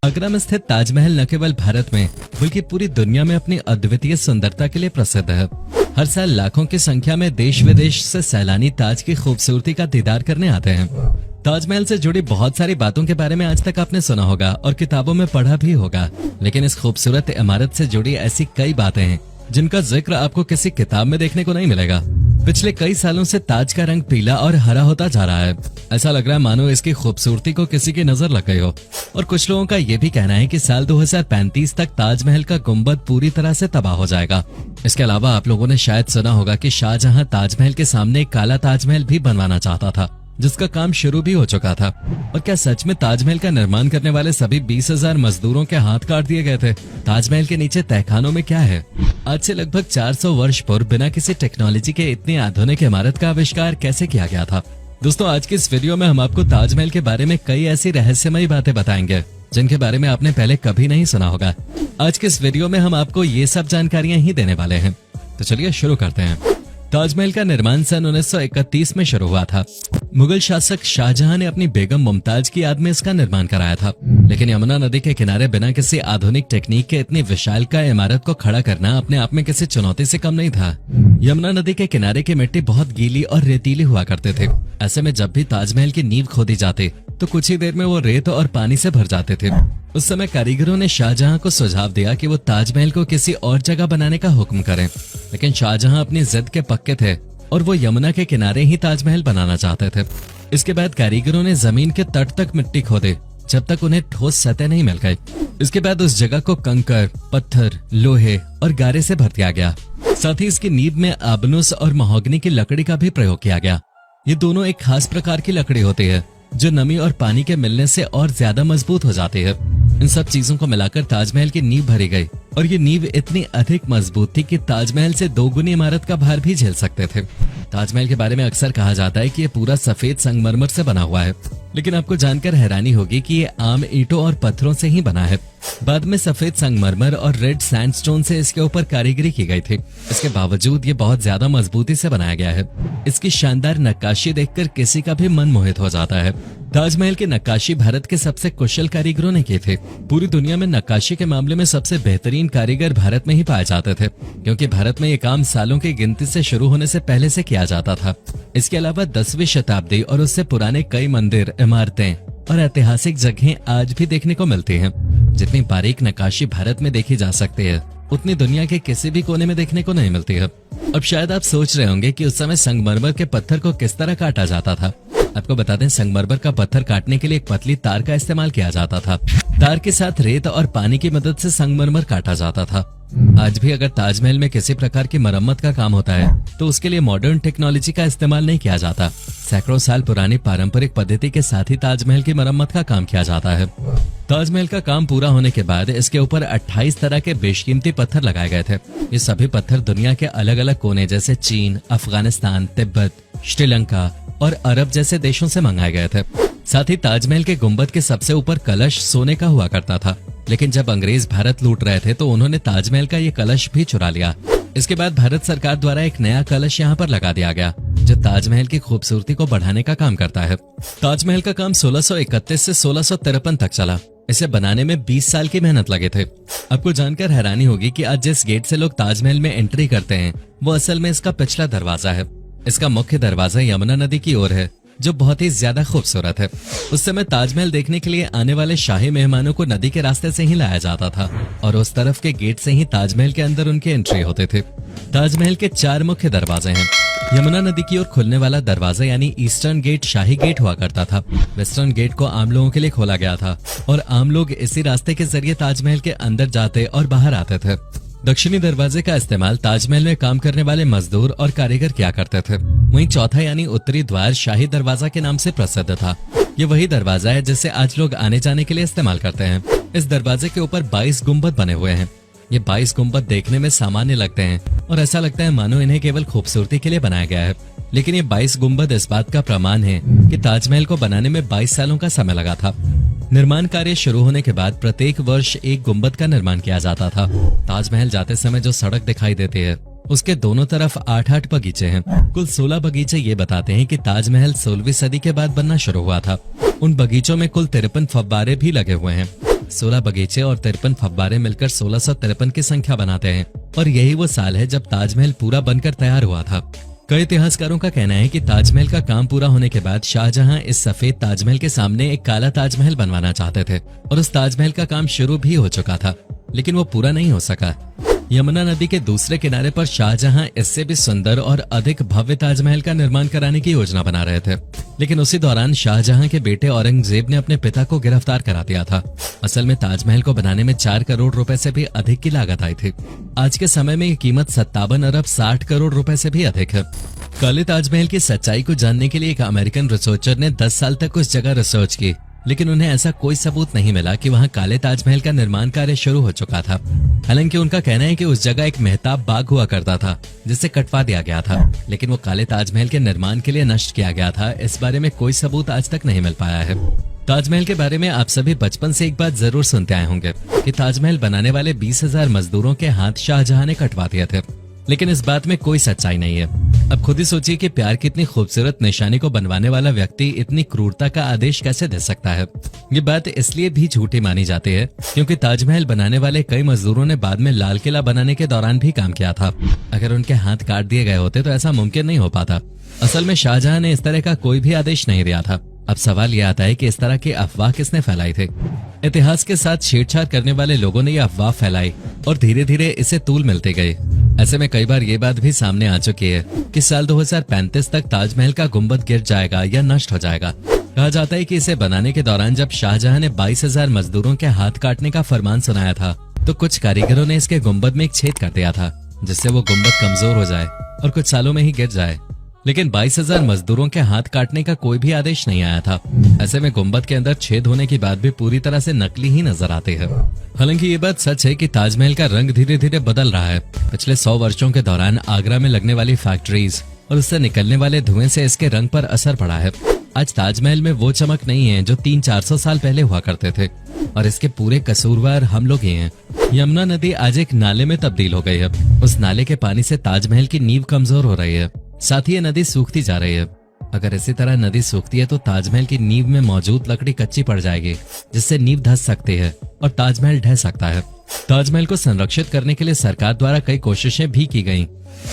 आगरा में स्थित ताजमहल न केवल भारत में बल्कि पूरी दुनिया में अपनी अद्वितीय सुंदरता के लिए प्रसिद्ध है। हर साल लाखों की संख्या में देश विदेश से सैलानी ताज की खूबसूरती का दीदार करने आते हैं। ताजमहल से जुड़ी बहुत सारी बातों के बारे में आज तक आपने सुना होगा और किताबों में पढ़ा भी होगा, लेकिन इस खूबसूरत इमारत से जुड़ी ऐसी कई बातें हैं जिनका जिक्र आपको किसी किताब में देखने को नहीं मिलेगा। पिछले कई सालों से ताज का रंग पीला और हरा होता जा रहा है। ऐसा लग रहा है मानो इसकी खूबसूरती को किसी की नजर लग गई हो। और कुछ लोगों का ये भी कहना है कि साल 2035 तक ताजमहल का गुंबद पूरी तरह से तबाह हो जाएगा। इसके अलावा आप लोगों ने शायद सुना होगा कि शाहजहां ताजमहल के सामने एक काला ताजमहल भी बनवाना चाहता था, जिसका काम शुरू भी हो चुका था। और क्या सच में ताजमहल का निर्माण करने वाले सभी 20,000 मजदूरों के हाथ काट दिए गए थे? ताजमहल के नीचे तहखानों में क्या है? आज से लगभग 400 वर्ष पूर्व बिना किसी टेक्नोलॉजी के इतनी आधुनिक इमारत का आविष्कार कैसे किया गया था? दोस्तों, आज की इस वीडियो में हम आपको ताजमहल के बारे में कई ऐसी रहस्यमयी बातें बताएंगे जिनके बारे में आपने पहले कभी नहीं सुना होगा। आज के इस वीडियो में हम आपको ये सब जानकारियां ही देने वाले हैं। तो चलिए शुरू करते हैं। ताजमहल का निर्माण सन 1931 में शुरू हुआ था। मुगल शासक शाहजहां ने अपनी बेगम मुमताज की याद में इसका निर्माण कराया था। लेकिन यमुना नदी के किनारे बिना किसी आधुनिक टेक्निक के इतनी विशालकाय इमारत को खड़ा करना अपने आप में किसी चुनौती से कम नहीं था। यमुना नदी के किनारे की मिट्टी बहुत गीली और रेतीली हुआ करते थे। ऐसे में जब भी ताजमहल की नींव खोदी जाती तो कुछ ही देर में वो रेत और पानी से भर जाते थे। उस समय कारीगरों ने शाहजहां को सुझाव दिया कि वो ताजमहल को किसी और जगह बनाने का हुक्म करें, लेकिन शाहजहां अपनी जिद के पक्के थे और वो यमुना के किनारे ही ताजमहल बनाना चाहते थे। इसके बाद कारीगरों ने जमीन के तट तक मिट्टी खोदे जब तक उन्हें ठोस सतह नहीं मिल गई। इसके बाद उस जगह को कंकर, पत्थर, लोहे और गारे से भर दिया गया। साथ ही इसकी नींव में आबनूस और महोगनी की लकड़ी का भी प्रयोग किया गया। ये दोनों एक खास प्रकार की लकड़ी होती है जो नमी और पानी के मिलने से और ज्यादा मजबूत हो जाती है। इन सब चीजों को मिलाकर ताजमहल की नींव भरी गई और ये नींव इतनी अधिक मजबूत थी कि ताजमहल से 2 गुनी इमारत का भार भी झेल सकते थे। ताजमहल के बारे में अक्सर कहा जाता है कि ये पूरा सफेद संगमरमर से बना हुआ है, लेकिन आपको जानकर हैरानी होगी कि ये आम ईंटों और पत्थरों से ही बना है। बाद में सफेद संगमरमर और रेड सैंडस्टोन से इसके ऊपर कारीगरी की गई थी। इसके बावजूद ये बहुत ज्यादा मजबूती से बनाया गया है। इसकी शानदार नक्काशी देखकर किसी का भी मन मोहित हो जाता है। ताजमहल की नक्काशी भारत के सबसे कुशल कारीगरों ने की थी। पूरी दुनिया में नक्काशी के मामले में सबसे बेहतरीन कारीगर भारत में ही पाए जाते थे, क्योंकि भारत में ये काम सालों की गिनती से शुरू होने से पहले से किया जाता था। इसके अलावा 10वीं शताब्दी और उससे पुराने कई मंदिर, इमारतें और ऐतिहासिक जगहें आज भी देखने को मिलती हैं। जितनी बारीक नक्काशी भारत में देखी जा सकती है, उतनी दुनिया के किसी भी कोने में देखने को नहीं मिलती है। अब शायद आप सोच रहे होंगे कि उस समय संगमरमर के पत्थर को किस तरह काटा जाता था। आपको बता दें, संगमरमर का पत्थर काटने के लिए एक पतली तार का इस्तेमाल किया जाता था। तार के साथ रेत और पानी की मदद से संगमरमर काटा जाता था। आज भी अगर ताजमहल में किसी प्रकार की मरम्मत का काम होता है तो उसके लिए मॉडर्न टेक्नोलॉजी का इस्तेमाल नहीं किया जाता। सैकड़ों साल पुरानी पारंपरिक पद्धति के साथ ही ताजमहल की मरम्मत का काम किया जाता है। ताजमहल का काम पूरा होने के बाद इसके ऊपर 28 तरह के बेशकीमती पत्थर लगाए गए थे। ये सभी पत्थर दुनिया के अलग अलग कोने जैसे चीन, अफगानिस्तान, तिब्बत, श्रीलंका और अरब जैसे देशों से मंगाए गए थे। साथ ही ताजमहल के गुंबद के सबसे ऊपर कलश सोने का हुआ करता था, लेकिन जब अंग्रेज भारत लूट रहे थे तो उन्होंने ताजमहल का ये कलश भी चुरा लिया। इसके बाद भारत सरकार द्वारा एक नया कलश यहाँ पर लगा दिया गया, जो ताजमहल की खूबसूरती को बढ़ाने का काम करता है। ताजमहल का काम 1631 से 1653 तक चला। इसे बनाने में 20 साल की मेहनत लगे थे। आपको जानकर हैरानी होगी कि आज जिस गेट से लोग ताजमहल में एंट्री करते हैं वो असल में इसका पिछला दरवाजा है। इसका मुख्य दरवाजा यमुना नदी की ओर है, जो बहुत ही ज्यादा खूबसूरत है। उस समय ताजमहल देखने के लिए आने वाले शाही मेहमानों को नदी के रास्ते से ही लाया जाता था और उस तरफ के गेट से ही ताजमहल के अंदर उनकी एंट्री होते थे। ताजमहल के 4 मुख्य दरवाजे हैं। यमुना नदी की ओर खुलने वाला दरवाजा यानी ईस्टर्न गेट शाही गेट हुआ करता था। वेस्टर्न गेट को आम लोगों के लिए खोला गया था और आम लोग इसी रास्ते के जरिए ताजमहल के अंदर जाते और बाहर आते थे। दक्षिणी दरवाजे का इस्तेमाल ताजमहल में काम करने वाले मजदूर और कारीगर किया करते थे। वहीं चौथा यानी उत्तरी द्वार शाही दरवाजा के नाम से प्रसिद्ध था। ये वही दरवाजा है जिसे आज लोग आने जाने के लिए इस्तेमाल करते हैं। इस दरवाजे के ऊपर 22 गुंबद बने हुए हैं। ये 22 गुंबद देखने में सामान्य लगते हैं और ऐसा लगता है मानो इन्हें केवल खूबसूरती के लिए बनाया गया है, लेकिन ये 22 गुंबद इस बात का प्रमाण है कि ताजमहल को बनाने में 22 सालों का समय लगा था। निर्माण कार्य शुरू होने के बाद प्रत्येक वर्ष एक गुंबद का निर्माण किया जाता था। ताजमहल जाते समय जो सड़क दिखाई देती है उसके दोनों तरफ 8-8 बगीचे हैं। कुल 16 बगीचे ये बताते हैं कि ताजमहल 16वीं सदी के बाद बनना शुरू हुआ था। उन बगीचों में कुल 53 फव्वारे भी लगे हुए हैं। 16 बगीचे और 53 फव्वारे मिलकर 1653 की संख्या बनाते हैं और यही वो साल है जब ताजमहल पूरा बनकर तैयार हुआ था। कई इतिहासकारों का कहना है कि ताजमहल का काम पूरा होने के बाद शाहजहां इस सफेद ताजमहल के सामने एक काला ताजमहल बनवाना चाहते थे और उस ताजमहल का काम शुरू भी हो चुका था, लेकिन वो पूरा नहीं हो सका। यमुना नदी के दूसरे किनारे पर शाहजहां इससे भी सुंदर और अधिक भव्य ताजमहल का निर्माण कराने की योजना बना रहे थे, लेकिन उसी दौरान शाहजहां के बेटे औरंगजेब ने अपने पिता को गिरफ्तार करा दिया था। असल में ताजमहल को बनाने में 4 करोड़ रुपए से भी अधिक की लागत आई थी। आज के समय में ये कीमत 57 अरब 60 करोड़ रुपए से भी अधिक है। काले ताजमहल की सच्चाई को जानने के लिए एक अमेरिकन रिसर्चर ने 10 साल तक उस जगह रिसर्च की, लेकिन उन्हें ऐसा कोई सबूत नहीं मिला कि वहां काले ताजमहल का निर्माण कार्य शुरू हो चुका था। हालांकि उनका कहना है कि उस जगह एक मेहताब बाग हुआ करता था जिसे कटवा दिया गया था, लेकिन वो काले ताजमहल के निर्माण के लिए नष्ट किया गया था। इस बारे में कोई सबूत आज तक नहीं मिल पाया है। ताजमहल के बारे में आप सभी बचपन से एक बात जरूर सुनते आए होंगे कि ताजमहल बनाने वाले 20,000 मजदूरों के हाथ शाहजहां ने कटवा दिए थे, लेकिन इस बात में कोई सच्चाई नहीं है। अब खुद ही सोचिए कि प्यार की इतनी खूबसूरत निशानी को बनवाने वाला व्यक्ति इतनी क्रूरता का आदेश कैसे दे सकता है। ये बात इसलिए भी झूठी मानी जाती है क्योंकि ताजमहल बनाने वाले कई मजदूरों ने बाद में लाल किला बनाने के दौरान भी काम किया था। अगर उनके हाथ काट दिए गए होते तो ऐसा मुमकिन नहीं हो पाता। असल में शाहजहां ने इस तरह का कोई भी आदेश नहीं दिया था। अब सवाल यह आता है कि इस तरह की अफवाह किसने फैलाई थी। इतिहास के साथ छेड़छाड़ करने वाले लोगों ने यह अफवाह फैलाई और धीरे धीरे इसे तूल मिलती गई। ऐसे में कई बार ये बात भी सामने आ चुकी है कि साल 2035 तक ताजमहल का गुंबद गिर जाएगा या नष्ट हो जाएगा। कहा जाता है कि इसे बनाने के दौरान जब शाहजहां ने 22,000 मजदूरों के हाथ काटने का फरमान सुनाया था तो कुछ कारीगरों ने इसके गुंबद में एक छेद कर दिया था जिससे वो गुंबद कमजोर हो जाए और कुछ सालों में ही गिर जाए। लेकिन 22,000 मजदूरों के हाथ काटने का कोई भी आदेश नहीं आया था। ऐसे में गुंबद के अंदर छेद होने की बात भी पूरी तरह से नकली ही नजर आती है। हालांकि ये बात सच है कि ताजमहल का रंग धीरे धीरे बदल रहा है। पिछले 100 वर्षों के दौरान आगरा में लगने वाली फैक्ट्रीज और उससे निकलने वाले धुएं से इसके रंग पर असर पड़ा है। आज ताजमहल में वो चमक नहीं है जो 300-400 साल पहले हुआ करते थे और इसके पूरे कसूरवार हम लोग ही हैं। यमुना नदी आज एक नाले में तब्दील हो गई है। उस नाले के पानी से ताजमहल की नींव कमजोर हो रही है, साथ ही ये नदी सूखती जा रही है। अगर इसी तरह नदी सूखती है तो ताजमहल की नींव में मौजूद लकड़ी कच्ची पड़ जाएगी जिससे नींव धंस सकती है और ताजमहल ढह सकता है। ताजमहल को संरक्षित करने के लिए सरकार द्वारा कई कोशिशें भी की गईं।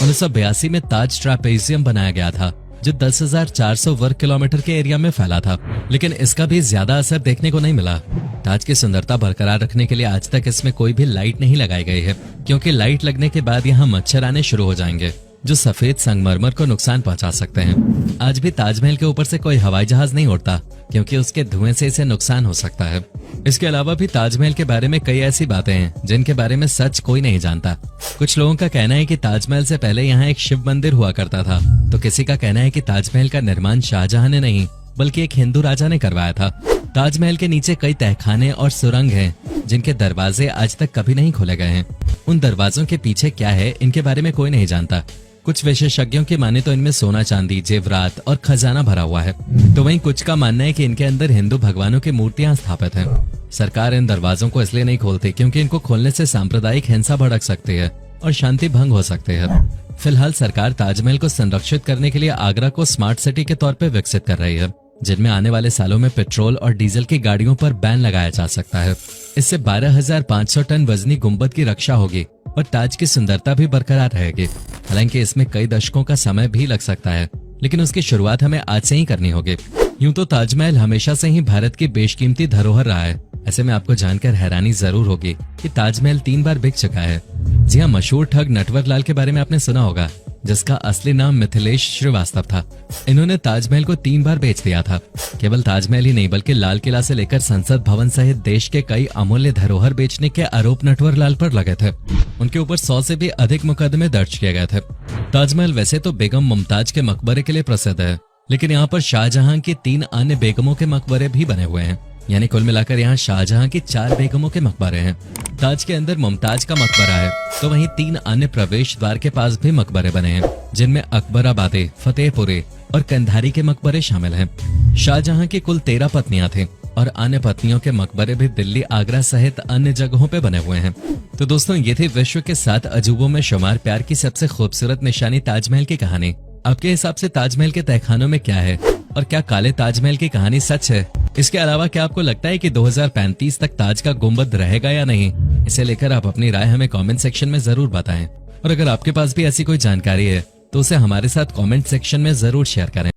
1982 में ताज ट्रापेजियम बनाया गया था जो 10,400 वर्ग किलोमीटर के एरिया में फैला था, लेकिन इसका भी ज्यादा असर देखने को नहीं मिला। ताज की सुंदरता बरकरार रखने के लिए आज तक इसमें कोई भी लाइट नहीं लगाई गई है, क्योंकि लाइट लगने के बाद यहाँ मच्छर आने शुरू हो जाएंगे जो सफेद संगमरमर को नुकसान पहुंचा सकते हैं। आज भी ताजमहल के ऊपर से कोई हवाई जहाज नहीं उड़ता क्योंकि उसके धुएं से इसे नुकसान हो सकता है। इसके अलावा भी ताजमहल के बारे में कई ऐसी बातें हैं जिनके बारे में सच कोई नहीं जानता। कुछ लोगों का कहना है कि ताजमहल से पहले यहाँ एक शिव मंदिर हुआ करता था, तो किसी का कहना है कि ताजमहल का निर्माण शाहजहां ने नहीं बल्कि एक हिंदू राजा ने करवाया था। ताजमहल के नीचे कई तहखाने और सुरंग हैं जिनके दरवाजे आज तक कभी नहीं खोले गए हैं। उन दरवाजों के पीछे क्या है इनके बारे में कोई नहीं जानता। कुछ विशेषज्ञों की माने तो इनमें सोना चांदी जेवरात और खजाना भरा हुआ है, तो वहीं कुछ का मानना है कि इनके अंदर हिंदू भगवानों की मूर्तियां स्थापित हैं। सरकार इन दरवाजों को इसलिए नहीं खोलती क्योंकि इनको खोलने से सांप्रदायिक हिंसा भड़क सकती है और शांति भंग हो सकती है। फिलहाल सरकार ताजमहल को संरक्षित करने के लिए आगरा को स्मार्ट सिटी के तौर पर विकसित कर रही है, जिनमें आने वाले सालों में पेट्रोल और डीजल की गाड़ियों पर बैन लगाया जा सकता है। इससे 12,500 टन वजनी गुंबद की रक्षा होगी और ताज की सुंदरता भी बरकरार रहेगी। हालांकि इसमें कई दशकों का समय भी लग सकता है, लेकिन उसकी शुरुआत हमें आज से ही करनी होगी। यूं तो ताजमहल हमेशा से ही भारत की बेशकीमती धरोहर रहा है। ऐसे में आपको जानकर हैरानी जरूर होगी कि ताजमहल 3 बार बिक चुका है। जी हाँ, मशहूर ठग नटवर लाल के बारे में आपने सुना होगा, जिसका असली नाम मिथिलेश श्रीवास्तव था। इन्होंने ताजमहल को 3 बार बेच दिया था। केवल ताजमहल ही नहीं बल्कि लाल किला से लेकर संसद भवन सहित देश के कई अमूल्य धरोहर बेचने के आरोप नटवर लाल पर लगे थे। उनके ऊपर 100 से भी अधिक मुकदमे दर्ज किए गए थे। ताजमहल वैसे तो बेगम मुमताज के मकबरे के लिए प्रसिद्ध है, लेकिन यहाँ पर शाहजहां की 3 अन्य बेगमों के मकबरे भी बने हुए हैं। यानी कुल मिलाकर यहाँ शाहजहां की 4 बेगमों के मकबरे हैं। ताज के अंदर मुमताज का मकबरा है, तो वहीं 3 अन्य प्रवेश द्वार के पास भी मकबरे बने हैं, जिनमें अकबराबादी, फतेहपुरी और कंधारी के मकबरे शामिल हैं। शाहजहां की कुल 13 पत्नियां थीं और अन्य पत्नियों के मकबरे भी दिल्ली, आगरा सहित अन्य जगहों पे बने हुए हैं। तो दोस्तों, ये थी विश्व के 7 अजूबों में शुमार प्यार की सबसे खूबसूरत निशानी ताजमहल की कहानी। आपके हिसाब से ताजमहल के तहखानों में क्या है और क्या काले ताजमहल की कहानी सच है इसके अलावा क्या आपको लगता है कि 2035 तक ताज का गुंबद रहेगा या नहीं? इसे लेकर आप अपनी राय हमें कमेंट सेक्शन में जरूर बताएं। और अगर आपके पास भी ऐसी कोई जानकारी है तो उसे हमारे साथ कमेंट सेक्शन में जरूर शेयर करें।